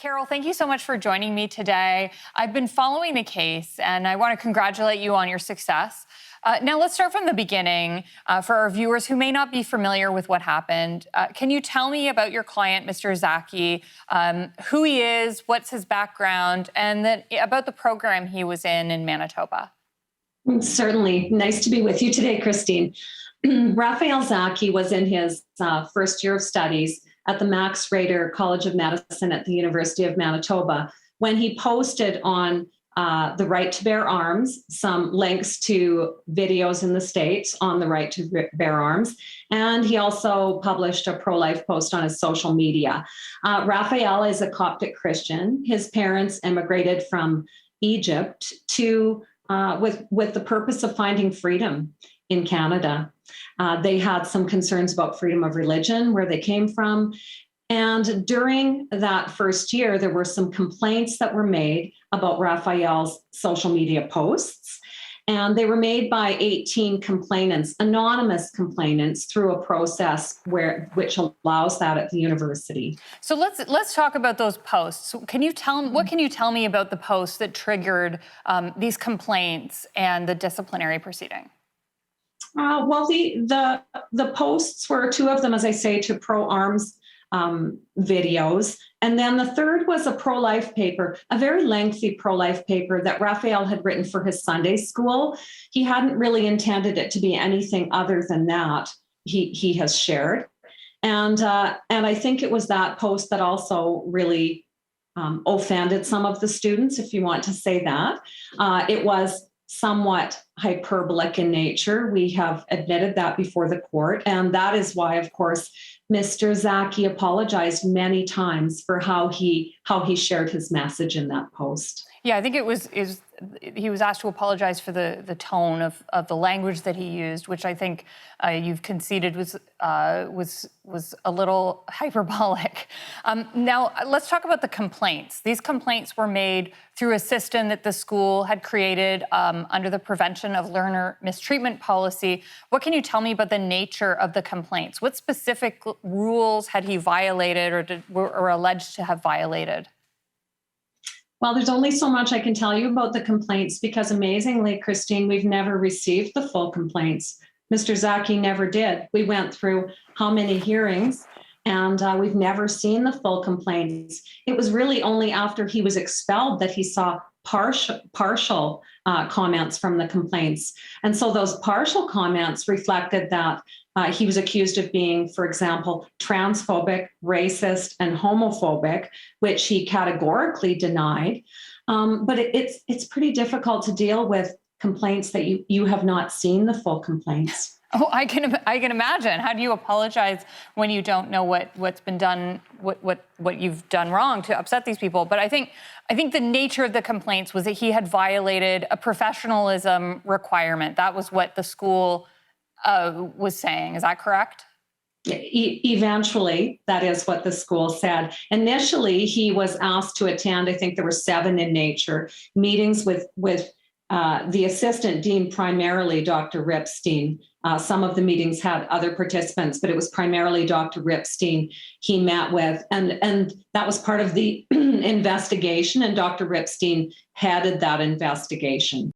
Carol, thank you so much for joining me today. I've been following the case, and I want to congratulate you on your success. Now, let's start from the beginning. For our viewers who may not be familiar with what happened, can you tell me about your client, Mr. Zaki, who he is, what's his background, and then about the program he was in Manitoba? Certainly. Nice to be with you today, Christine. Raphael Zaki was in his first year of studies at the Max Rader College of Medicine at the University of Manitoba when he posted on the right to bear arms some links to videos in the States on the right to bear arms. And he also published a pro-life post on his social media. Raphael is a Coptic Christian. His parents immigrated from Egypt to with the purpose of finding freedom in Canada. They had some concerns about freedom of religion, where they came from. And during that first year, there were some complaints that were made about Raphael's social media posts. And they were made by 18 complainants, anonymous complainants, through a process which allows that at the university. So let's talk about those posts. What can you tell me about the posts that triggered these complaints and the disciplinary proceeding? Well, the posts were two of them, as I say, to pro-arms videos. And then the third was a pro-life paper, a very lengthy pro-life paper that Raphael had written for his Sunday school. He hadn't really intended it to be anything other than that he has shared. And I think it was that post that also really offended some of the students, if you want to say that. It was somewhat hyperbolic in nature. We have admitted that before the court. And that is why, of course, Mr. Zaki apologized many times for how he shared his message in that post. Yeah, I think he was asked to apologize for the tone of the language that he used, which I think you've conceded was a little hyperbolic. Now, let's talk about the complaints. These complaints were made through a system that the school had created under the Prevention of Learner Mistreatment policy. What can you tell me about the nature of the complaints? What specific rules had he violated or alleged to have violated? Well, there's only so much I can tell you about the complaints because amazingly, Christine, we've never received the full complaints. Mr. Zaki never did. We went through how many hearings and we've never seen the full complaints. It was really only after he was expelled that he saw partial comments from the complaints. And so those partial comments reflected that he was accused of being, for example, transphobic, racist, and homophobic, which he categorically denied. But it's pretty difficult to deal with complaints that you have not seen the full complaints. Oh, I can imagine. How do you apologize when you don't know what's been done, what you've done wrong to upset these people? But I think the nature of the complaints was that he had violated a professionalism requirement. That was what the school was saying. Is that correct? Eventually, that is what the school said. Initially, he was asked to attend, I think there were 7 in nature, meetings with the assistant dean, primarily Dr. Ripstein. Some of the meetings had other participants, but it was primarily Dr. Ripstein he met with. And that was part of the investigation, and Dr. Ripstein headed that investigation.